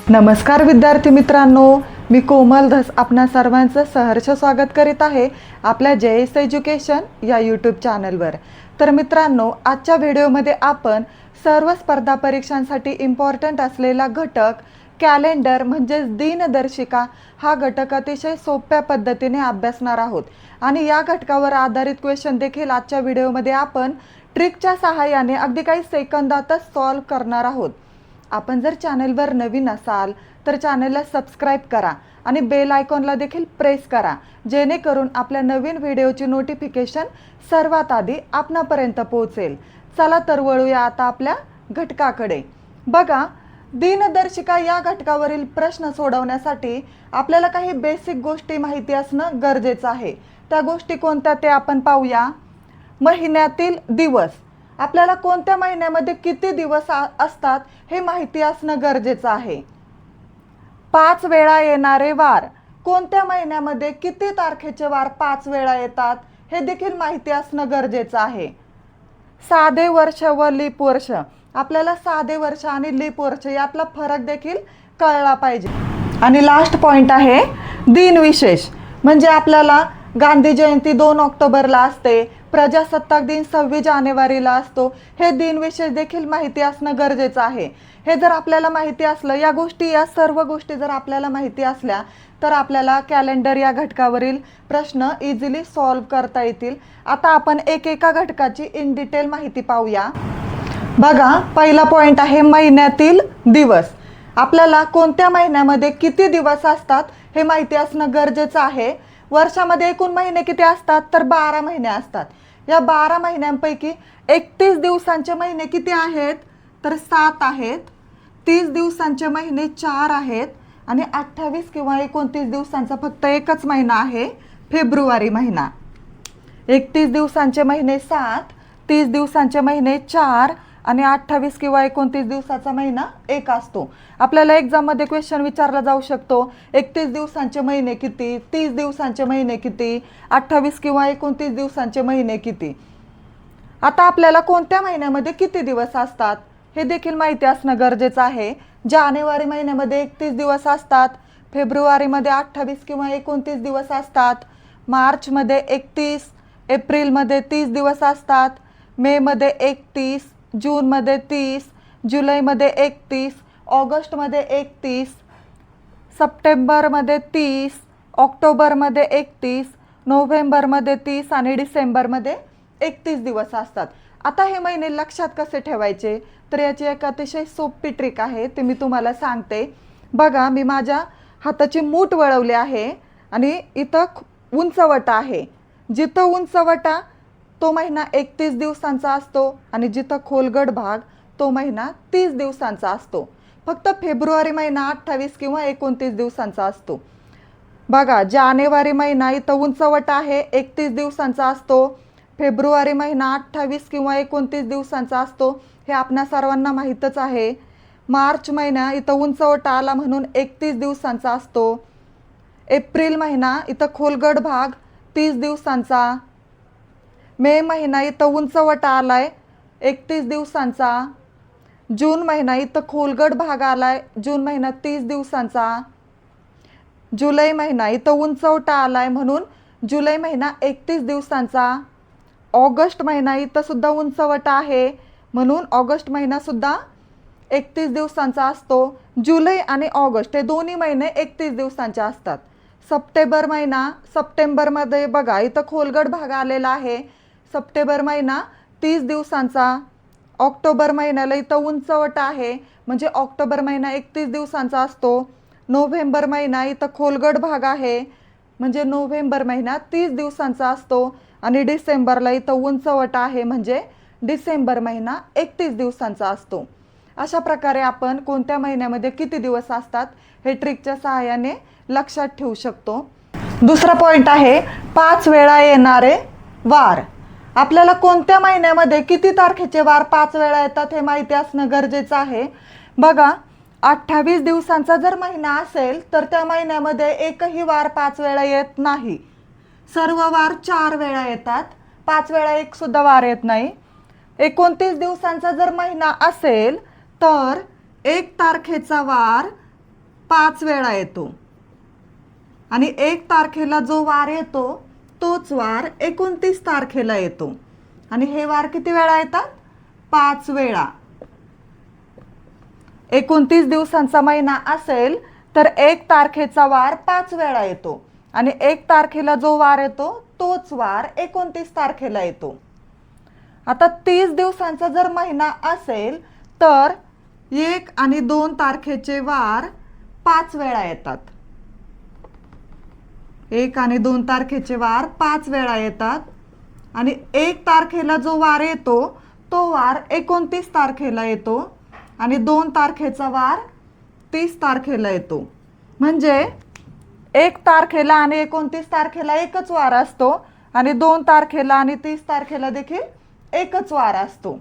नमस्कार विद्यार्थी मित्रांनो, मी कोमल धस आपणा सर्वांचं सहर्ष स्वागत करीत आहे आपल्या JS एज्युकेशन या यूट्यूब चॅनलवर। तर मित्रांनो, आजच्या व्हिडिओमध्ये आपण सर्व स्पर्धा परीक्षांसाठी इम्पॉर्टंट असलेला घटक कॅलेंडर म्हणजे दिनदर्शिका हा घटक अतिशय सोप्या पद्धतीने अभ्यासणार आहोत आणि या घटकावर आधारित क्वेश्चन देखील आजच्या व्हिडिओमध्ये आपण ट्रिकच्या सहाय्याने अगदी काही सेकंदातच सॉल्व करणार आहोत। आपण जर चॅनलवर नवीन असाल तर चॅनलला सबस्क्राइब करा आणि बेल आयकॉनला देखील प्रेस करा, जेणेकरून आपल्या नवीन व्हिडिओची नोटिफिकेशन सर्वात आधी आपणापर्यंत पोहोचेल। चला तर वळूया आता आपल्या घटकाकडे। बघा, दिनदर्शिका या घटकावरील प्रश्न सोडवण्यासाठी आपल्याला काही बेसिक गोष्टी माहिती असणं गरजेचं आहे। त्या गोष्टी कोणत्या ते आपण पाहूया। महिन्यातील दिवस, आपल्याला कोणत्या महिन्यामध्ये किती दिवस असतात हे माहिती असणं गरजेचं आहे। 5 वेळा येणारे वार, कोणत्या महिन्यामध्ये किती तारखेचे वार 5 वेळा येतात हे देखील माहिती असणं गरजेचं आहे। साधे वर्ष व लीप वर्ष, आपल्याला साधे वर्ष आणि लीप वर्ष यातला फरक देखील कळला पाहिजे। आणि लास्ट पॉइंट आहे दिनविशेष, म्हणजे आपल्याला गांधी जयंती 2 ऑक्टोबरला असते, प्रजासत्ताक दिन 26 जानेवारीला असतो, हे दिनविशेष देखील माहिती असणं गरजेचं आहे। हे जर आपल्याला माहिती असलं, या सर्व गोष्टी जर आपल्याला माहिती असल्या तर आपल्याला कॅलेंडर या घटकावरील प्रश्न इझिली सॉल्व करता येतील। आता आपण एकेका घटकाची इन डिटेल माहिती पाहूया। बघा, पहिला पॉइंट आहे महिन्यातील दिवस, आपल्याला कोणत्या महिन्यामध्ये किती दिवस असतात हे माहिती असणं गरजेचं आहे। वर्षामध्ये एकूण महिने किती असतात तर 12 महिने असतात। या 12 महिन्यांपैकी 31 दिवसांचे महिने किती आहेत तर 7 आहेत, 30 दिवसांचे महिने 4 आहेत आणि 28 किंवा 29 दिवसांचा फक्त एकच महिना आहे, फेब्रुवारी महिना। 31 दिवसांचे महिने 7, 30 दिवसांचे महिने 4 आणि 28 किंवा 29 दिवसाचा महिना 1 असतो। आपल्याला एक्झाममध्ये क्वेश्चन विचारला जाऊ शकतो, 31 दिवसांचे महिने किती, 30 दिवसांचे महिने किती, 28 किंवा 29 दिवसांचे महिने किती। आता आपल्याला कोणत्या महिन्यामध्ये किती दिवस असतात हे देखील माहिती असणं गरजेचं आहे। जानेवारी महिन्यामध्ये 31 दिवस असतात, फेब्रुवारीमध्ये 28 किंवा 29 दिवस असतात, मार्चमध्ये 31, एप्रिलमध्ये 30 दिवस असतात, मेमध्ये 31, जूनमध्ये 30, जुलैमध्ये 31, ऑगस्टमध्ये 31, सप्टेंबरमध्ये 30, ऑक्टोबरमध्ये 31, नोव्हेंबरमध्ये 30 आणि डिसेंबरमध्ये 31 दिवस असतात। आता हे महिने लक्षात कसे ठेवायचे तर याची एक अतिशय सोपी ट्रिक आहे, ते मी तुम्हाला सांगते। बघा, मी माझ्या हाताची मूठ वळवली आहे आणि इथं उंचवटा आहे। जिथं उंचवटा तो महिना 31 दिवसांचा असतो आणि जिथं खोलगट भाग तो महिना 30 दिवसांचा असतो। फक्त फेब्रुवारी महिना 28 किंवा 29 दिवसांचा असतो। बघा, जानेवारी महिना इथं उंचवटा आहे, 31 दिवसांचा असतो, फेब्रुवारी महिना 28 किंवा 29 दिवसांचा असतो, हे आपणा सर्वांना माहीतच आहे। मार्च महिना इथं उंचवटा आला म्हणून 31 दिवसांचा असतो, एप्रिल महिना इथं खोलगट भाग 30 दिवसांचा, मे महिना इथं उंचवटा आलाय 31 दिवसांचा, जून महिना इथं खोलगट भाग आलाय, जून महिना 30 दिवसांचा, जुलै महिना इथं उंचवटा आलाय म्हणून जुलै महिना 31 दिवसांचा, ऑगस्ट महिना इथं सुद्धा उंचवटा आहे म्हणून ऑगस्ट महिना सुद्धा 31 दिवसांचा असतो। जुलै आणि ऑगस्ट हे दोन्ही महिने 31 दिवसांचे असतात। सप्टेंबर महिना, सप्टेंबरमध्ये बघा इथं खोलगट भाग आलेला आहे, सप्टेंबर महिना 30 दिवसांचा, ऑक्टोबर महिन्याला इथं उंचवटा आहे म्हणजे ऑक्टोबर महिना 31 दिवसांचा असतो, नोव्हेंबर महिना इथं खोलगट भाग आहे म्हणजे नोव्हेंबर महिना 30 दिवसांचा असतो आणि डिसेंबरला इथं उंचवटा आहे म्हणजे डिसेंबर महिना 31 दिवसांचा असतो। अशा प्रकारे आपण कोणत्या महिन्यामध्ये किती दिवस असतात हे ट्रिकच्या सहाय्याने लक्षात ठेवू शकतो। दुसरा पॉइंट आहे 5 वेळा येणारे वार, आपल्याला कोणत्या महिन्यामध्ये किती तारखेचे वार 5 वेळा येतात हे माहिती असणं गरजेचं आहे। बघा, 28 दिवसांचा जर महिना असेल तर त्या महिन्यामध्ये एकही वार 5 वेळा येत नाही, सर्व वार 4 वेळा येतात, 5 वेळा एक सुद्धा वार येत नाही। 29 दिवसांचा जर महिना असेल तर 1 तारखेचा वार 5 वेळा येतो आणि 1 तारखेला जो वार येतो तोच वार 29 तारखेला येतो आणि हे वार किती वेळा येतात? 5 वेळा. 29 दिवसांचा महिना असेल तर 1 तारखेचा वार 5 वेळा येतो आणि 1 तारखेला जो वार येतो तोच वार 29 तारखेला येतो. आता 30 दिवसांचा जर महिना असेल तर 1 आणि 2 तारखेचे वार 5 वेळा येतात. 1 आणि 2 तारखेचे वार 5 वेळा येतात आणि 1 तारखेला जो वार येतो तो वार 29 तारखेला येतो आणि 2 तारखेचा वार 30 तारखेला येतो. म्हणजे 1 तारखेला आणि 29 तारखेला एकच वार असतो आणि 2 तारखेला आणि 30 तारखेला देखील एकच वार असतो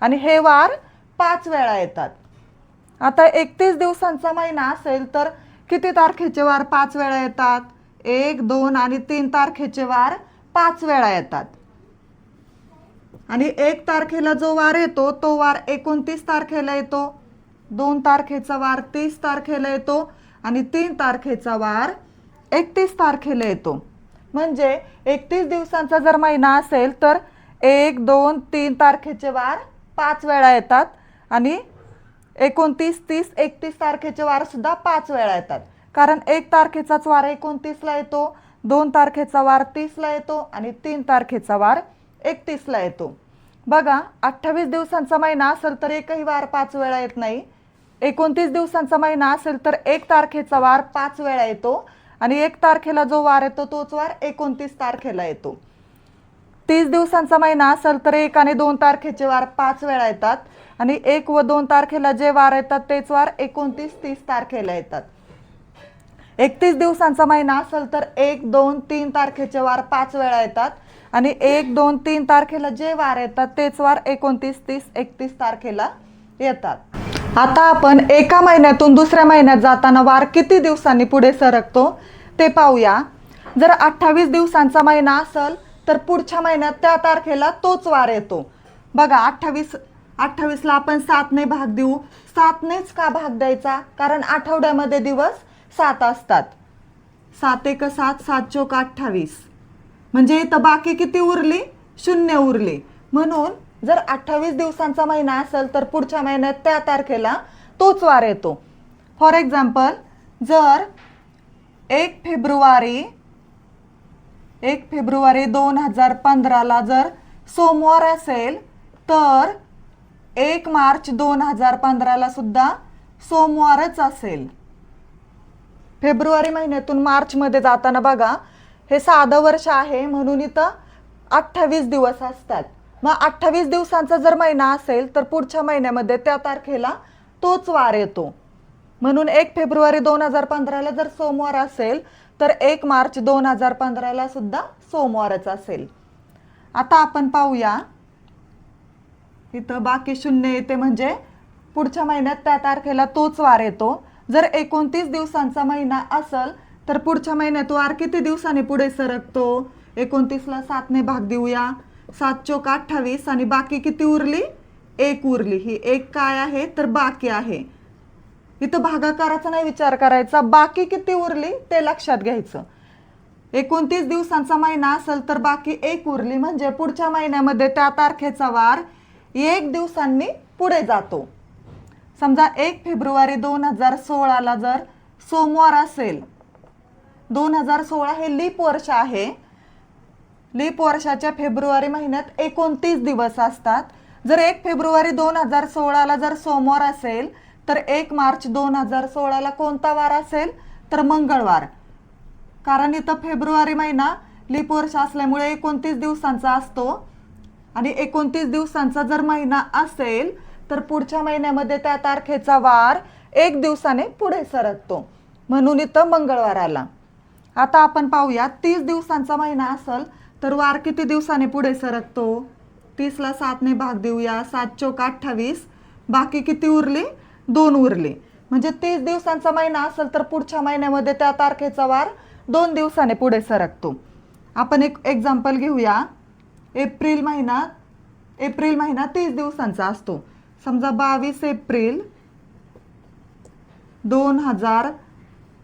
आणि हे वार 5 वेळा येतात. आता 31 दिवसांचा महिना असेल तर किती तारखेचे वार 5 वेळा येतात? 1, 2 आणि 3 तारखेचे वार 5 वेळा येतात आणि 1 तारखेला जो वार येतो तो वार 29 तारखेला येतो, 2 तारखेचा वार 30 तारखेला येतो आणि 3 तारखेचा वार 31 तारखेला येतो. म्हणजे 31 दिवसांचा जर महिना असेल तर 1, 2, 3 तारखेचे वार 5 वेळा येतात आणि 29, 30, 31 तारखेचे वार सुद्धा 5 वेळा येतात. कारण 1 तारखेचाच वार 29ला येतो, 2 तारखेचा वार 30ला येतो आणि 3 तारखेचा वार 31ला येतो. बघा, 28 दिवसांचा महिना असेल तर एकही वार 5 वेळा येत नाही. 29 दिवसांचा महिना असेल तर 1 तारखेचा वार 5 वेळा येतो आणि 1 तारखेला जो वार येतो तोच वार 29 तारखेला येतो. 30 दिवसांचा महिना असेल तर 1 आणि 2 तारखेचे वार 5 वेळा येतात आणि 1 व 2 तारखेला जे वार येतात तेच वार 29, 30 तारखेला येतात. 31 दिवसांचा महिना असेल तर 1, 2, 3 तारखेचे वार 5 वेळा येतात आणि 1, 2, 3 तारखेला जे वार येतात तेच वार 29, 30, 31 तारखेला येतात. आता आपण एका महिन्यातून दुसऱ्या महिन्यात जाताना वार किती दिवसांनी पुढे सरकतो ते पाहूया. जर 28 दिवसांचा महिना असेल तर पुढच्या महिन्यात त्या तारखेला तोच वार येतो. बघा, 28ला आपण 7ने भाग देऊ. 7नेच का भाग द्यायचा? कारण आठवड्यामध्ये दिवस 7 असतात. 7 एक 7, 7 चौक 28. म्हणजे इथं बाकी किती उरली? 0 उरली. म्हणून जर 28 दिवसांचा महिना असेल तर पुढच्या महिन्यात त्या तारखेला तोच वार येतो. फॉर एक्झाम्पल, जर 1 फेब्रुवारी 2015ला जर सोमवार असेल तर 1 मार्च 2015ला सुद्धा सोमवारच असेल. फेब्रुवारी महिन्यातून मार्चमध्ये जाताना बघा, हे साधं वर्ष आहे म्हणून इथं 28 दिवस असतात. मग 28 दिवसांचा जर महिना असेल तर पुढच्या महिन्यामध्ये त्या तारखेला तोच वार येतो. म्हणून 1 फेब्रुवारी 2015ला जर सोमवार असेल तर 1 मार्च 2015ला सुद्धा सोमवारच असेल. आता आपण पाहूया, इथं बाकी 0 येते म्हणजे पुढच्या महिन्यात त्या तारखेला तोच वार येतो. जर 29 दिवसांचा महिना असेल तर पुढच्या महिन्यात वार किती दिवसांनी पुढे सरकतो? 29ला 7ने भाग देऊया. 7 चौक 28 आणि बाकी किती उरली? 1 उरली. ही 1 काय आहे तर बाकी आहे. इथं भागाकाराचा नाही विचार करायचा, बाकी किती उरली ते लक्षात घ्यायचं. 29 दिवसांचा महिना असेल तर बाकी 1 उरली म्हणजे पुढच्या महिन्यामध्ये त्या तारखेचा वार 1 दिवसांनी पुढे जातो. समजा 1 फेब्रुवारी 2016ला जर सोमवार असेल, 2016 हे लीप वर्ष आहे. लीप वर्षाच्या फेब्रुवारी महिन्यात 29 दिवस असतात. जर 1 फेब्रुवारी 2016ला जर सोमवार असेल तर 1 मार्च 2016ला कोणता वार असेल तर मंगळवार. कारण इथं फेब्रुवारी महिना लीप वर्ष असल्यामुळे 29 दिवसांचा असतो आणि 29 दिवसांचा जर महिना असेल तर पुढच्या महिन्यामध्ये त्या तारखेचा वार 1 दिवसाने पुढे सरकतो म्हणून इथं मंगळवार आला. आता आपण पाहूया, 30 दिवसांचा महिना असेल तर वार किती दिवसाने पुढे सरकतो? 30ला 7ने भाग देऊया. 7 चौक 28. बाकी किती उरली? 2 उरली. म्हणजे 30 दिवसांचा महिना असेल तर पुढच्या महिन्यामध्ये त्या तारखेचा वार 2 दिवसाने पुढे सरकतो. आपण एक एक्झाम्पल घेऊया. एप्रिल महिना 30 दिवसांचा असतो. समजा 22 एप्रिल 2015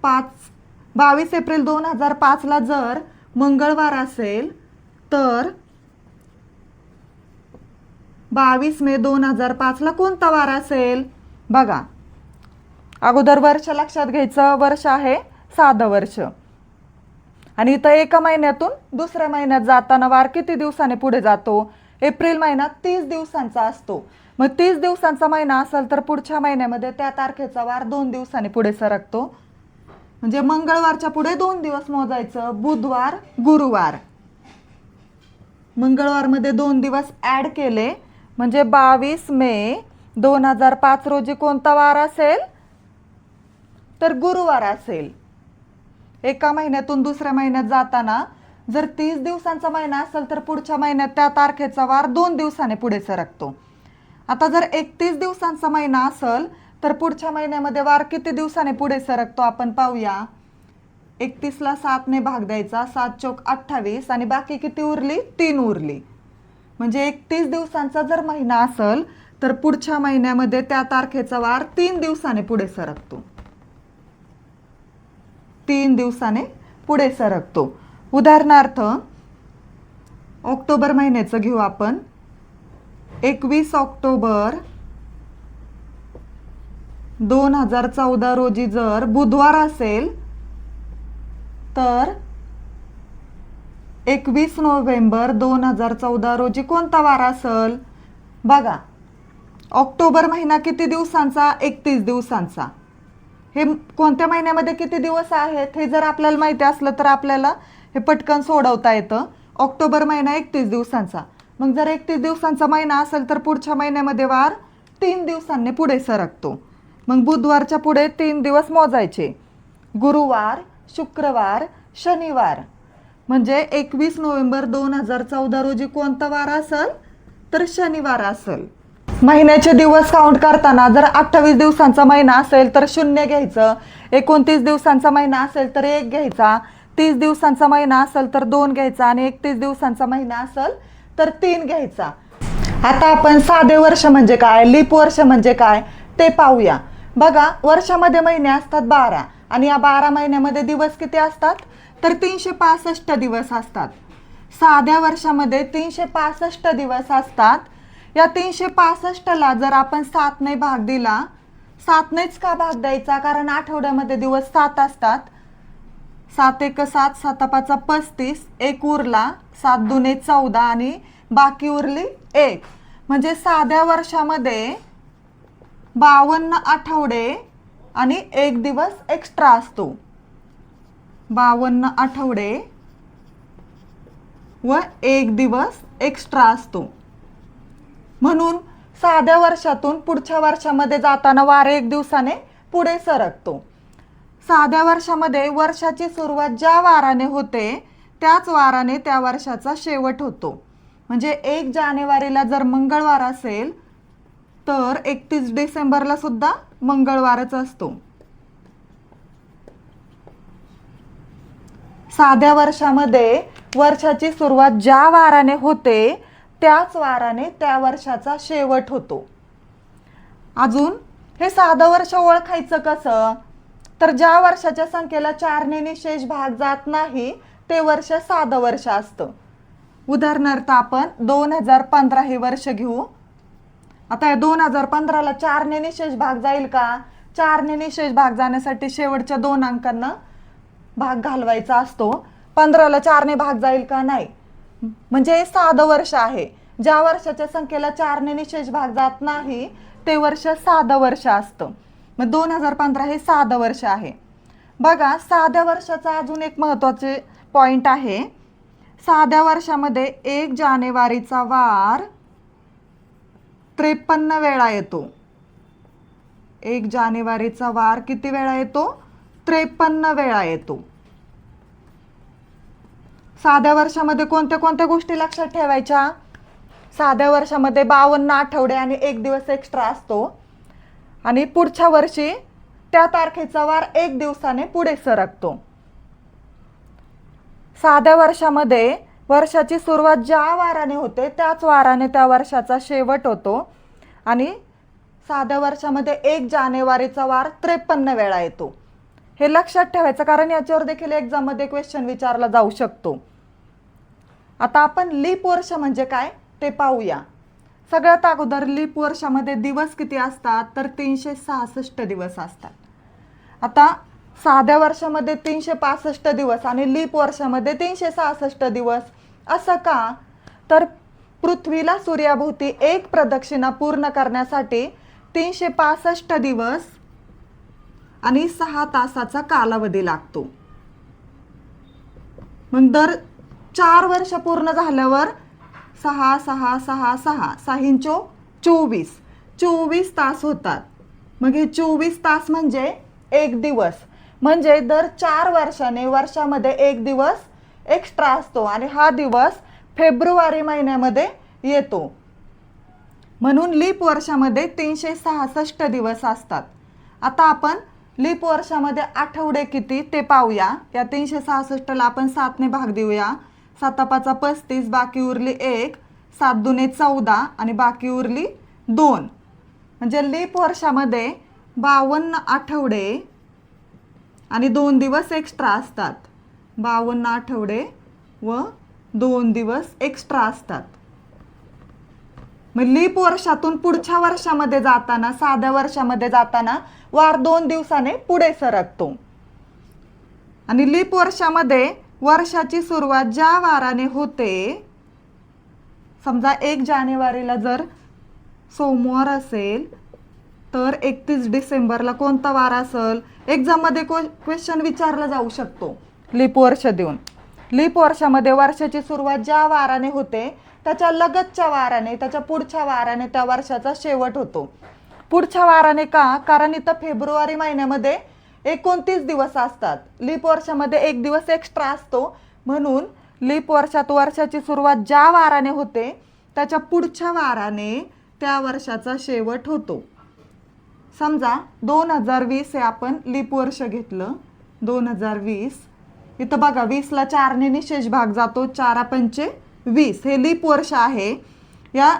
22 एप्रिल 2005ला जर मंगळवार असेल तर 22 मे 2005ला कोणता वार असेल? बघा, अगोदर वर्ष लक्षात घ्यायचं. वर्ष आहे साधं वर्ष. आणि इथं एका महिन्यातून दुसऱ्या महिन्यात जाताना वार किती दिवसाने पुढे जातो? एप्रिल महिना 30 दिवसांचा असतो. मग 30 दिवसांचा महिना असेल तर पुढच्या महिन्यामध्ये त्या तारखेचा वार 2 दिवसांनी पुढे सरकतो. म्हणजे मंगळवारच्या पुढे 2 दिवस मोजायचं. बुधवार, गुरुवार. मंगळवारमध्ये 2 दिवस ॲड केले म्हणजे 22 मे 2005 रोजी कोणता वार असेल? तर गुरुवार असेल. एका महिन्यातून दुसऱ्या महिन्यात जाताना जर 30 दिवसांचा महिना असेल तर पुढच्या महिन्यात त्या तारखेचा वार 2 दिवसाने पुढे सरकतो. आता जर 31 दिवसांचा महिना असेल तर पुढच्या महिन्यामध्ये वार किती दिवसाने पुढे सरकतो आपण पाहूया. 31ला 7ने भाग द्यायचा. 7 चौक 28 आणि बाकी किती उरली? 3 उरली. म्हणजे 31 दिवसांचा जर महिना असेल तर पुढच्या महिन्यामध्ये त्या तारखेचा वार 3 दिवसाने पुढे सरकतो. 3 दिवसाने पुढे सरकतो. उदाहरणार्थ ऑक्टोबर महिन्याचं घेऊ आपण. 21 ऑक्टोबर 2014 रोजी जर बुधवार असेल तर 21 नोव्हेंबर 2014 रोजी कोणता वार असेल? बघा, ऑक्टोबर महिना किती दिवसांचा? 31 दिवसांचा. हे कोणत्या महिन्यामध्ये किती दिवस आहेत हे जर आपल्याला माहिती असलं तर आपल्याला हे पटकन सोडवता येतं. ऑक्टोबर महिना 31 दिवसांचा. मग जर 31 दिवसांचा महिना असेल तर पुढच्या महिन्यामध्ये वार 3 दिवसांनी पुढे सरकतो. मग बुधवारच्या पुढे 3 दिवस मोजायचे. गुरुवार, शुक्रवार, शनिवार. म्हणजे 21 नोव्हेंबर 2014 रोजी कोणता वार असेल? तर शनिवार असेल. महिन्याचे दिवस काउंट करताना जर 28 दिवसांचा महिना असेल तर 0 घ्यायचं. 29 दिवसांचा महिना असेल तर 1 घ्यायचा. 30 दिवसांचा महिना असेल तर 2 घ्यायचा आणि 31 दिवसांचा महिना असेल तर 3 घ्यायचा. आता आपण साधे वर्ष म्हणजे काय, लीप वर्ष म्हणजे काय ते पाहूया. बघा, वर्षामध्ये महिने असतात 12 आणि या 12 महिन्यामध्ये दिवस किती असतात? तर 365 दिवस असतात. साध्या वर्षामध्ये 365 दिवस असतात. या 365ला जर आपण 7ने भाग दिला, 7नेच का भाग द्यायचा? कारण आठवड्यामध्ये दिवस 7 असतात. 7 एक 7, 7 पाचा 35, 1 उरला, 7 दुने 14 आणि बाकी उरली 1. म्हणजे साध्या वर्षामध्ये 52 आठवडे आणि 1 दिवस एक्स्ट्रा असतो. 52 आठवडे व 1 दिवस एक्स्ट्रा असतो. म्हणून साध्या वर्षातून पुढच्या वर्षामध्ये जाताना वार 1 दिवसाने पुढे सरकतो. साध्या वर्षामध्ये वर्षाची सुरुवात ज्या वाराने होते त्याच वाराने त्या वर्षाचा शेवट होतो. म्हणजे 1 जानेवारीला जर मंगळवार असेल तर 31 डिसेंबरला सुद्धा मंगळवारच असतो. साध्या वर्षामध्ये वर्षाची सुरुवात ज्या वाराने होते त्याच वाराने त्या वर्षाचा शेवट होतो. अजून हे साधं वर्ष ओळखायचं कसं? तर ज्या वर्षाच्या संख्येला 4ने निशेष भाग जात नाही ते वर्ष साधं वर्ष असतं. उदाहरणार्थ आपण 2015 हे वर्ष घेऊ. आता 2015ला 4ने निशेष भाग जाईल का? 4ने निशेष भाग जाण्यासाठी शेवटच्या 2 अंकांना भाग घालवायचा असतो. 15ला 4ने भाग जाईल का? नाही. म्हणजे हे साधं वर्ष आहे. ज्या वर्षाच्या संख्येला 4ने निशेष भाग जात नाही ते वर्ष साधं वर्ष असतं. मग 2015 हे साधं वर्ष आहे. बघा, साध्या वर्षाचा अजून एक महत्त्वाचे पॉइंट आहे. साध्या वर्षामध्ये 1 जानेवारीचा वार 53 वेळा येतो. 1 जानेवारीचा वार किती वेळा येतो? 53 वेळा येतो. साध्या वर्षामध्ये कोणत्या कोणत्या गोष्टी लक्षात ठेवायच्या? साध्या वर्षामध्ये 52 आठवडे आणि 1 दिवस एक्स्ट्रा असतो आणि पुढच्या वर्षी त्या तारखेचा वार 1 दिवसाने पुढे सरकतो. साध्या वर्षामध्ये वर्षाची सुरुवात ज्या वाराने होते त्याच वाराने त्या वर्षाचा शेवट होतो आणि साध्या वर्षामध्ये 1 जानेवारीचा वार 53 वेळा येतो. हे लक्षात ठेवायचं, कारण याच्यावर देखील एक्झाममध्ये क्वेश्चन विचारला जाऊ शकतो. आता आपण लीप वर्ष म्हणजे काय ते पाहूया. सगळ्यात अगोदर लीप वर्षामध्ये दिवस किती असतात, तर 366 दिवस असतात. आता साध्या वर्षामध्ये 365 दिवस आणि लीप वर्षामध्ये 366 दिवस. असं का, तर पृथ्वीला सूर्याभोवती एक प्रदक्षिणा पूर्ण करण्यासाठी 365 दिवस आणि 6 तासाचा कालावधी लागतो. मग दर 4 वर्ष पूर्ण झाल्यावर 6 6 6 6 6 24 तास होतात. मग हे 24 तास म्हणजे एक दिवस. म्हणजे दर 4 वर्षाने वर्षामध्ये एक दिवस एक्स्ट्रा असतो आणि हा दिवस फेब्रुवारी महिन्यामध्ये येतो. म्हणून लीप वर्षामध्ये 366 दिवस असतात. आता आपण लीप वर्षामध्ये आठवडे किती ते पाहूया. या 366ला आपण 7ने भाग देऊया. 7 5 35, बाकी उरली 1, 7 2 14 आणि बाकी उरली 2. म्हणजे लीप वर्षामध्ये 52 आठवडे आणि 2 दिवस एक्स्ट्रा असतात. 52 आठवडे व 2 दिवस एक्स्ट्रा असतात. मग लीप वर्षातून पुढच्या वर्षामध्ये जाताना, साध्या वर्षामध्ये जाताना वार 2 दिवसाने पुढे सरकतो. आणि लीप वर्षामध्ये वर्षाची सुरुवात ज्या वाराने होते, समजा 1 जानेवारीला जर सोमवार असेल तर 31 डिसेंबरला कोणता वार असेल, एक्झाममध्ये क्वेश्चन विचारला जाऊ शकतो लीप वर्ष देऊन. लीप वर्षामध्ये वर्षाची सुरुवात ज्या वाराने होते त्याच्या लगतच्या वाराने, त्याच्या पुढच्या वाराने त्या वर्षाचा शेवट होतो. पुढच्या वाराने का, कारण इथं फेब्रुवारी महिन्यामध्ये 29 दिवस असतात. लीप वर्षामध्ये एक दिवस एक्स्ट्रा असतो. म्हणून लीप वर्षात वर्षाची सुरुवात ज्या वाराने होते त्याच्या पुढच्या वाराने त्या वर्षाचा शेवट होतो. समजा 2020 हे आपण लीप वर्ष घेतलं. 2020 इथं बघा 20ला 4ने निशेष भाग जातो. 4 पंचे 20 हे लीप वर्ष आहे. या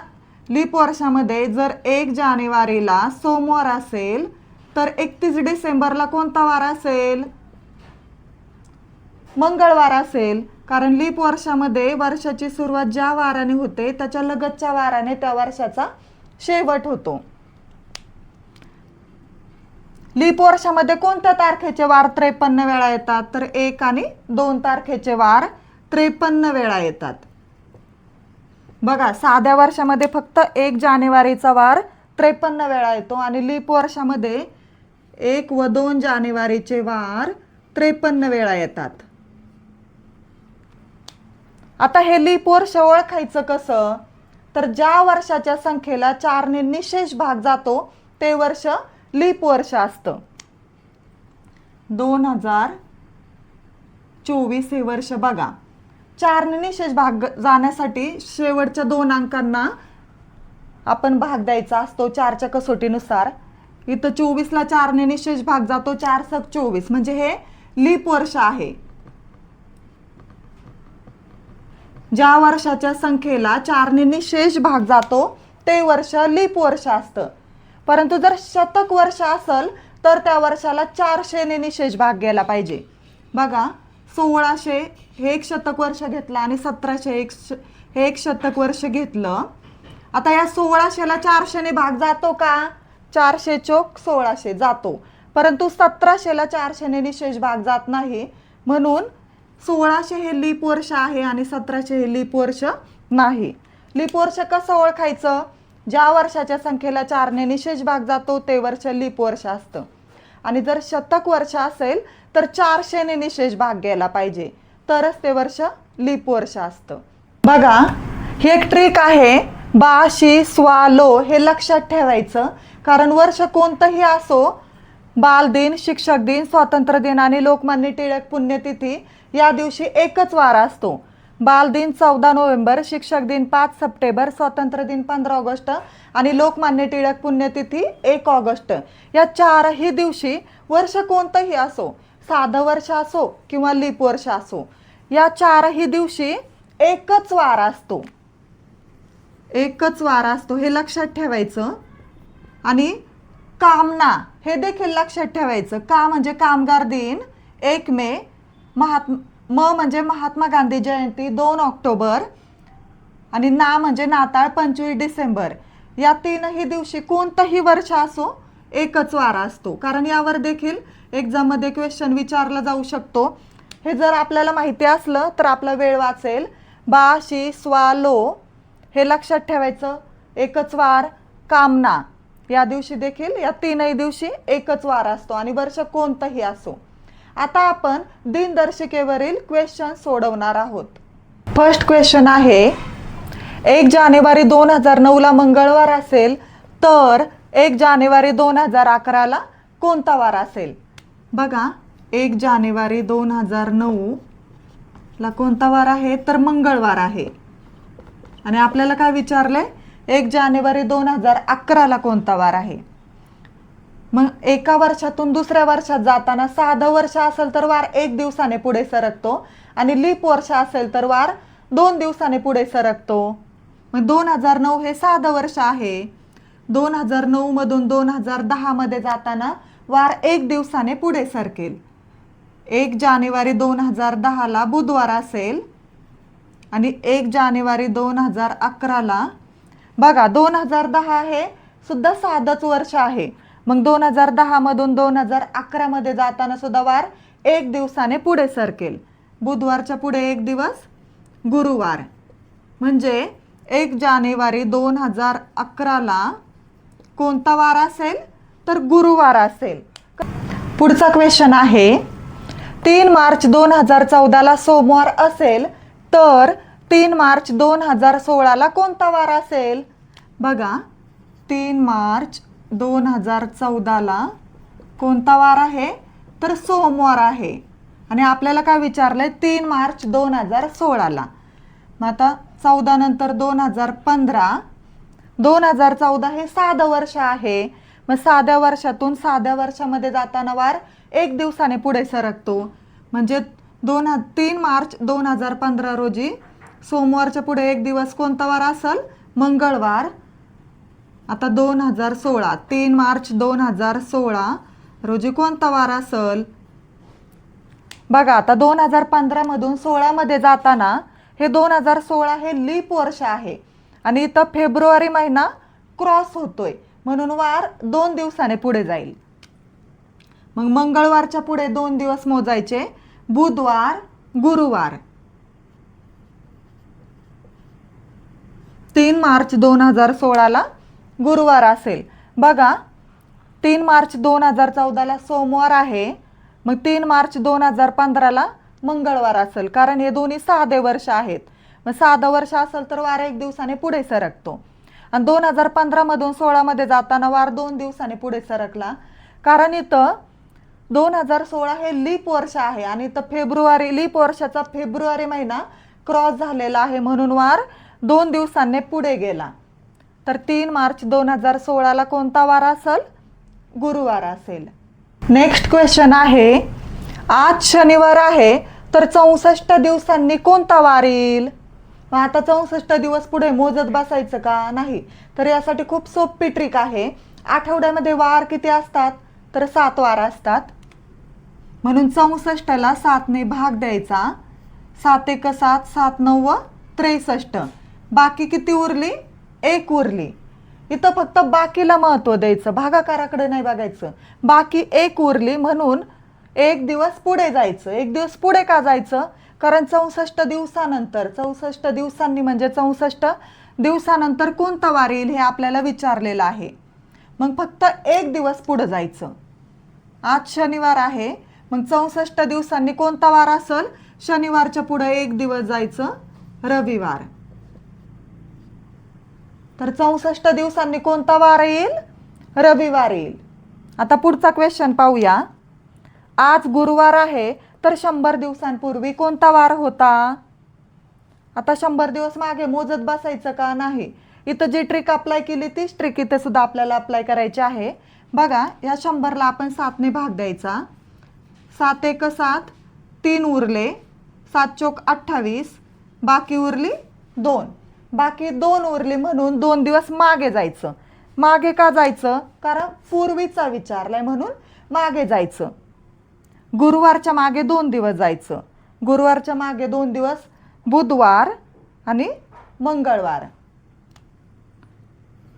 लीप वर्षामध्ये जर 1 जानेवारीला सोमवार असेल तर 31 डिसेंबरला कोणता वार असेल, मंगळवार असेल. कारण लीप वर्षामध्ये वर्षाची सुरुवात ज्या वाराने होते त्याच्या लगतच्या वाराने त्या वर्षाचा शेवट होतो. लीप वर्षामध्ये कोणत्या तारखेचे वार 53 वेळा येतात, तर 1 आणि 2 तारखेचे वार 53 वेळा येतात. बघा साध्या वर्षामध्ये फक्त 1 जानेवारीचा वार 53 वेळा येतो आणि लीप वर्षामध्ये 1 व 2 जानेवारीचे वार 53 वेळा येतात. आता हे लीप वर्ष ओळखायचं कसं, तर ज्या वर्षाच्या संख्येला 4ने निशेष भाग जातो ते वर्ष लीप वर्ष असतं. 2024 हे वर्ष बघा, 4ने निशेष भाग जाण्यासाठी शेवटच्या 2 अंकांना आपण भाग द्यायचा असतो 4च्या कसोटीनुसार. इथं 24ला 4ने निशेष भाग जातो, 4 × 24 म्हणजे हे लीप वर्ष आहे. ज्या वर्षाच्या संख्येला 4ने निशेष भाग जातो ते वर्ष लीप वर्ष असतं. परंतु जर शतक वर्ष असेल तर त्या वर्षाला 400ने निशेष भाग गेला पाहिजे. बघा 1600 हे एक शतक वर्ष घेतलं आणि 1700 हे एक शतक वर्ष घेतलं. आता या 1600ला 400ने भाग जातो का, 400 चोक 1600 जातो. परंतु 1700ला 400ने निशेष भाग जात नाही. म्हणून 1600 हे लीप वर्ष आहे आणि 1700 हे लीप वर्ष नाही. लीप वर्ष कसं ओळखायचं, ज्या वर्षाच्या संख्येला 4ने निशेष भाग जातो ते वर्ष लीप वर्ष असतं. आणि जर शतक वर्ष असेल तर 400ने निशेष भाग गेला पाहिजे तरच ते वर्ष लीप वर्ष असतं. बघा ही एक ट्रिक आहे, बा शी स्वा लो हे लक्षात ठेवायचं. कारण वर्ष कोणतंही असो, बालदिन, शिक्षक दिन, स्वातंत्र्य दिन आणि लोकमान्य टिळक पुण्यतिथी या दिवशी एकच वार असतो. बालदिन 14 नोव्हेंबर, शिक्षक दिन 5 सप्टेंबर, स्वातंत्र्य दिन 15 ऑगस्ट आणि लोकमान्य टिळक पुण्यतिथी 1 ऑगस्ट. या 4ही दिवशी वर्ष कोणतंही असो, साधं वर्ष असो किंवा लीप वर्ष असो, या 4ही दिवशी एकच वार असतो. एकच वार असतो हे लक्षात ठेवायचं. आणि कामना हे देखील लक्षात ठेवायचं. का म्हणजे कामगार दिन 1 मे, म्हणजे महात्मा गांधी जयंती 2 ऑक्टोबर आणि ना म्हणजे नाताळ 25 डिसेंबर. या तीनही दिवशी कोणतंही वर्ष असो एकच वारा असतो, कारण यावर देखील एक्झाममध्ये क्वेश्चन विचारला जाऊ शकतो. हे जर आपल्याला माहिती असलं तर आपला वेळ वाचेल. बा, शी, स्वा, लो हे लक्षात ठेवायचं. एकच वार, कामना या दिवशी देखील या तीनही दिवशी एकच वार असतो आणि वर्ष कोणतंही असो. आता आपण दिनदर्शिकेवरील क्वेश्चन सोडवणार आहोत. फर्स्ट क्वेश्चन आहे, 1 जानेवारी 2009 मंगळवार असेल तर 1 जानेवारी 2011 कोणता वार असेल? बघा, 1 जानेवारी 2009 कोणता वार आहे? तर मंगळवार आहे. आणि आपल्याला काय विचारलंय? 1 जानेवारी 2011 कोणता वार आहे? मग एका वर्षातून दुसऱ्या वर्षात जाताना साधं वर्ष असेल तर वार 1 दिवसाने पुढे सरकतो आणि लीप वर्ष असेल तर वार 2 दिवसाने पुढे सरकतो. मग 2009 हे साधं वर्ष आहे. 2009 मधून 2010 मध्ये जाताना वार 1 दिवसाने पुढे सरकेल. 1 जानेवारी 2010 बुधवार असेल आणि 1 जानेवारी 2011 बघा 2010 हे सुद्धा साधंच वर्ष आहे. मग 2010 मधून 2011 मध्ये जाताना सुद्धा वार 1 दिवसाने पुढे सरकेल. बुधवारच्या पुढे 1 दिवस गुरुवार, म्हणजे 1 जानेवारी 2011 कोणता वार असेल? तर गुरुवार असेल. पुढचा क्वेश्चन आहे, 3 मार्च 2014 सोमवार असेल तर 3 मार्च 2016 कोणता वार असेल? बघा, 3 मार्च 2014 कोणता वार आहे? तर सोमवार आहे. आणि आपल्याला काय विचारलंय? 3 मार्च 2016. मग आता 14 नंतर 2015, 2014 हे साधं वर्ष आहे. मग साध्या वर्षातून साध्या वर्षामध्ये जाताना वार 1 दिवसाने पुढे सरकतो. म्हणजे 3 मार्च 2015 रोजी सोमवारच्या पुढे 1 दिवस कोणता वार असेल? मंगळवार. आता 2016, 3 मार्च 2016 रोजी कोणता वार असेल? बघा, आता 2015 मधून 16 मध्ये जाताना हे 2016 हे लीप वर्ष आहे आणि इथं फेब्रुवारी महिना क्रॉस होतोय, म्हणून वार 2 दिवसाने पुढे जाईल. मग मंगळवारच्या पुढे 2 दिवस मोजायचे, बुधवार, गुरुवार. 3 मार्च 2016 गुरुवार असेल. बघा, 3 मार्च 2014 सोमवार आहे. मग 3 मार्च 2015 मंगळवार असेल, कारण हे दोन्ही साधे वर्ष आहेत. मग साधं वर्ष असेल तर वार 1 दिवसाने पुढे सरकतो. आणि 2015 मधून 16 मध्ये जाताना वार 2 दिवसाने पुढे सरकला, कारण इथं 2016 हे लीप वर्ष आहे आणि इथं फेब्रुवारी, लीप वर्षाचा फेब्रुवारी महिना क्रॉस झालेला आहे, म्हणून वार 2 दिवसांनी पुढे गेला. तर 3 मार्च 2016 कोणता वार असेल? गुरुवार असेल. नेक्स्ट क्वेश्चन आहे, आज शनिवार आहे तर 64 दिवसांनी कोणता वार येईल? मग आता 64 दिवस पुढे मोजत बसायचं का? नाही. तर यासाठी खूप सोपी ट्रिक आहे. आठवड्यामध्ये वार किती असतात? तर 7 वार असतात. म्हणून 64ला 7ने भाग द्यायचा. 7 एक 7, 7 9 63. बाकी किती उरली? 1 उरली. इथं फक्त बाकीला महत्त्व द्यायचं, भागाकाराकडे नाही बघायचं. बाकी 1 उरली, म्हणून 1 दिवस पुढे जायचं. 1 दिवस पुढे का जायचं? कारण 64 दिवसानंतर, 64 दिवसांनी म्हणजे 64 दिवसानंतर कोणता वार येईल हे आपल्याला विचारलेलं आहे. मग फक्त 1 दिवस पुढे जायचं. आज शनिवार आहे, मग 64 दिवसांनी कोणता वार असेल? शनिवारच्या पुढे 1 दिवस जायचं, रविवार. तर 64 दिवसांनी कोणता वार येईल? रविवार येईल. आता पुढचा क्वेश्चन पाहूया. आज गुरुवार आहे तर 100 दिवसांपूर्वी कोणता वार होता? आता 100 दिवस मागे मोजत बसायचं का? नाही. इथं जी ट्रिक अप्लाय केली तीच ट्रिक इथे सुद्धा आपल्याला अप्लाय करायची आहे. बघा, या 100ला आपण 7ने भाग द्यायचा. 7 एक 7, 3 उरले. 7 चोक 28, बाकी उरली 2. बाकी 2 उरली, म्हणून 2 दिवस मागे जायचं. मागे का जायचं? कारण पूर्वीचा विचारलाय म्हणून मागे जायचं. गुरुवारच्या मागे 2 दिवस जायचं. गुरुवारच्या मागे 2 दिवस बुधवार आणि मंगळवार.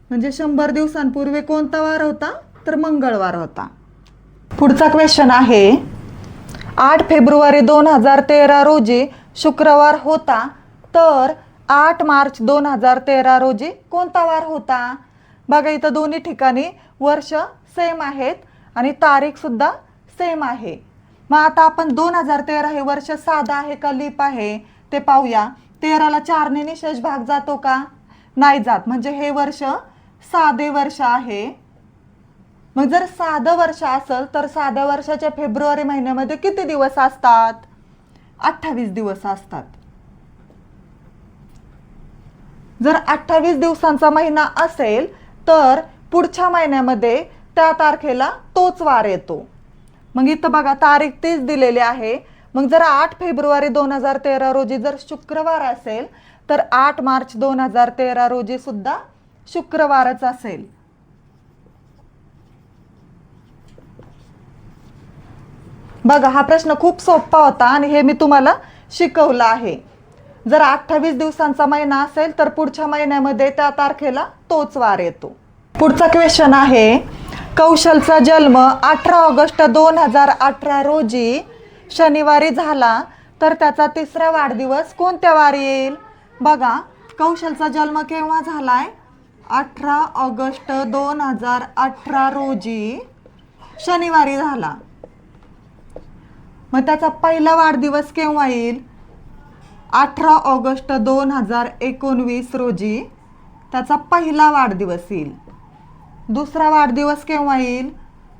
म्हणजे 100 दिवसांपूर्वी कोणता वार होता? तर मंगळवार होता. पुढचा क्वेश्चन आहे 8 फेब्रुवारी 2013 रोजी शुक्रवार होता, तर 8 मार्च 2013 रोजी कोणता वार होता? बघा इथं दोन्ही ठिकाणी वर्ष सेम आहेत आणि तारीख सुद्धा सेम आहे. मग आता आपण 2013 हे वर्ष साधा आहे का लीप आहे ते पाहूया. 13ला 4ने निशेष भाग जातो का? नाही जात, म्हणजे हे वर्ष साधे वर्ष आहे. मग जर साधं वर्ष असेल तर साध्या वर्षाच्या फेब्रुवारी महिन्यामध्ये किती दिवस असतात? 28 दिवस असतात. जर 28 दिवसांचा महिना असेल तर पुढच्या महिन्यामध्ये त्या तारखेला तोच वार येतो. मग इथं बघा तारीख तीच दिलेली आहे. मग जर 8 फेब्रुवारी 2013 रोजी जर शुक्रवार असेल तर 8 मार्च 2013 रोजी सुद्धा शुक्रवारच असेल. बघा हा प्रश्न खूप सोपा होता आणि हे मी तुम्हाला शिकवलं आहे. जर 28 दिवसांचा महिना असेल तर पुढच्या महिन्यामध्ये त्या तारखेला तोच वार येतो. पुढचा क्वेश्चन आहे कौशलचा जन्म 18 ऑगस्ट 2018 रोजी शनिवारी झाला, तर त्याचा 3रा वाढदिवस कोणत्या वारी येईल? बघा कौशलचा जन्म केव्हा झालाय? 18 ऑगस्ट 2018 रोजी शनिवारी झाला. मग त्याचा पहिला वाढदिवस केव्हा येईल? 18 ऑगस्ट 2019 रोजी त्याचा पहिला वाढदिवस येईल. दुसरा वाढदिवस केव्हा येईल?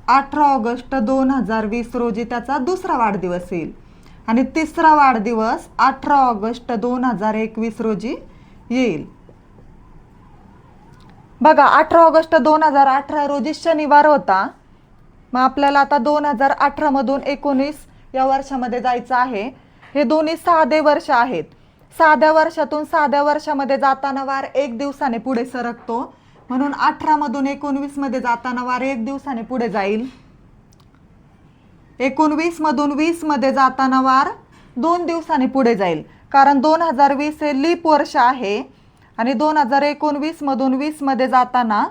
18 ऑगस्ट 2020 रोजी त्याचा दुसरा वाढदिवस येईल. आणि तिसरा वाढदिवस 18 ऑगस्ट 2021 रोजी येईल. बघा 18 ऑगस्ट 2018 रोजी शनिवार होता. मग आपल्याला आता 2018 मधून 19 या वर्षामध्ये जायचं आहे. हे दोन्ही साधे वर्ष आहेत. साध्या वर्षातून साध्या वर्षामध्ये जाताना वार 1 दिवसाने पुढे सरकतो, म्हणून 18 मधून 19 मध्ये जाताना वार 1 दिवसाने पुढे जाईल. 19 मधून 20 मध्ये जाताना वार 2 दिवसाने पुढे जाईल, कारण 2020 हे लीप वर्ष आहे आणि 2019 मधून 20 मध्ये जाताना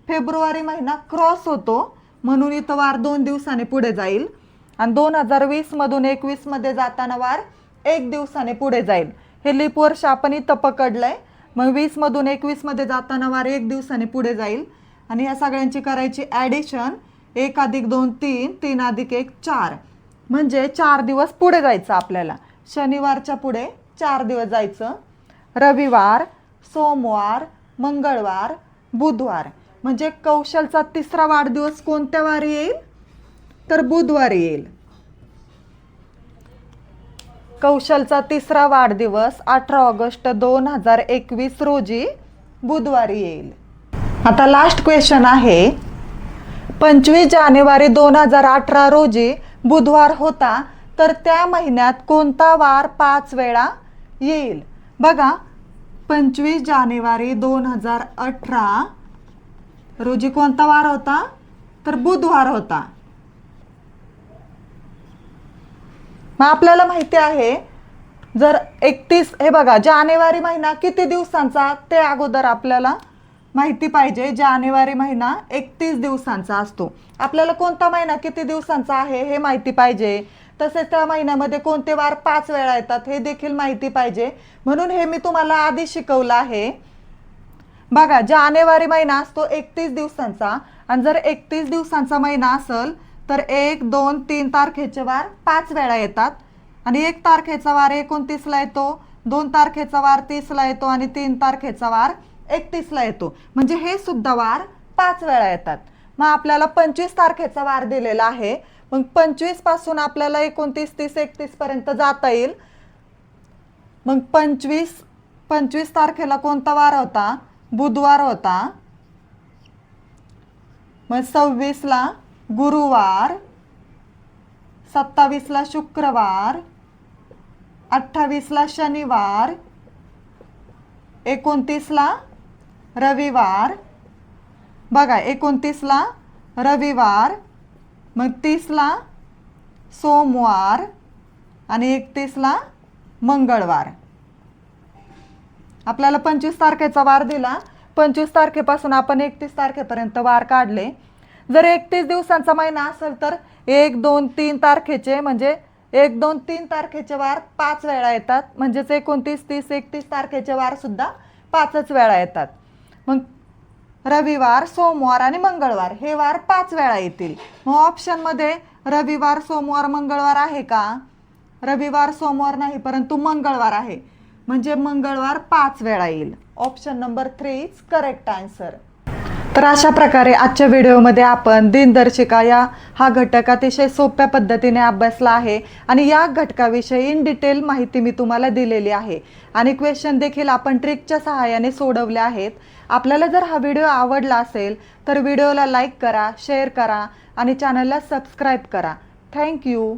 फेब्रुवारी महिना क्रॉस होतो, म्हणून इथं वार 2 दिवसाने पुढे जाईल. आणि 2020 मधून 21 मध्ये जाताना वार 1 दिवसाने पुढे जाईल. हे लीप वर्ष आपण इथं पकडलंय. मग 20 मधून 21 मध्ये जाताना वार 1 दिवसाने पुढे जाईल. आणि या सगळ्यांची करायची ॲडिशन 1 + 2 3, 3 + 1 4, म्हणजे 4 दिवस पुढे जायचं आपल्याला. शनिवारच्या पुढे 4 दिवस जायचं. रविवार, सोमवार, मंगळवार, बुधवार, म्हणजे कौशलचा 3रा वाढदिवस कोणत्या वारी येईल? तर बुधवारी येईल. कौशलचा 3रा वाढदिवस 18 ऑगस्ट 2021 रोजी बुधवारी येईल. आता लास्ट क्वेश्चन आहे 25 जानेवारी 2018 रोजी बुधवार होता, तर त्या महिन्यात कोणता वार 5 वेळा येईल? बघा 25 जानेवारी 2018 रोजी कोणता वार होता? तर बुधवार होता. मग आपल्याला माहिती आहे जर 31, हे बघा जानेवारी महिना किती दिवसांचा ते अगोदर आपल्याला माहिती पाहिजे. जानेवारी महिना 31 दिवसांचा असतो. आपल्याला कोणता महिना किती दिवसांचा आहे हे माहिती पाहिजे. तसेच त्या महिन्यामध्ये कोणते वार 5 वेळा येतात हे देखील माहिती पाहिजे, म्हणून हे मी तुम्हाला आधी शिकवलं आहे. बघा जानेवारी महिना असतो 31 दिवसांचा, आणि जर 31 दिवसांचा महिना असेल तर 1, 2, 3 तारखेचे वार 5 वेळा येतात. आणि 1 तारखेचा वार 29ला येतो, 2 तारखेचा वार 30ला येतो आणि 3 तारखेचा वार 31ला येतो. म्हणजे हे सुद्धा वार 5 वेळा येतात. मग आपल्याला 25 तारखेचा वार दिलेला आहे. मग 25 पासून आपल्याला 29, 30, 31 पर्यंत जाता येईल. मग 25 तारखेला कोणता वार होता? बुधवार होता. मग 26ला गुरुवार, 27ला शुक्रवार, 28ला शनिवार, 29ला रविवार बघा 29ला रविवार, मग 30ला सोमवार आणि 31ला मंगळवार. आपल्याला 25 तारखेचा वार दिला. 25 तारखेपासून आपण 31 तारखेपर्यंत वार काढले. जर 31 दिवसांचा महिना असेल तर 1, 2, 3 तारखेचे म्हणजे 1, 2, 3 तारखेचे वार 5 वेळा येतात. म्हणजेच 29, 30, 31 तारखेचे वार सुद्धा 5च वेळा येतात. मग रविवार, सोमवार आणि मंगळवार हे वार 5 वेळा येतील. मग ऑप्शनमध्ये रविवार, सोमवार, मंगळवार आहे का? रविवार, सोमवार नाही, परंतु मंगळवार आहे. म्हणजे मंगळवार 5 वेळा येईल. Option number 3 is correct answer. तर अशा प्रकारे आजच्या व्हिडिओमध्ये आपण दिनदर्शिका हा घटक अतिशय सोप्या पद्धतीने अभ्यासला आहे आणि या घटकाविषयी इन डिटेल माहिती मी तुम्हाला दिलेली आहे आणि क्वेश्चन देखील आपण ट्रिकच्या सहाय्याने सोडवले आहेत. आपल्याला जर हा व्हिडिओ आवडला असेल तर व्हिडिओला लाईक करा, शेअर करा आणि चॅनलला सबस्क्राईब करा. थँक्यू.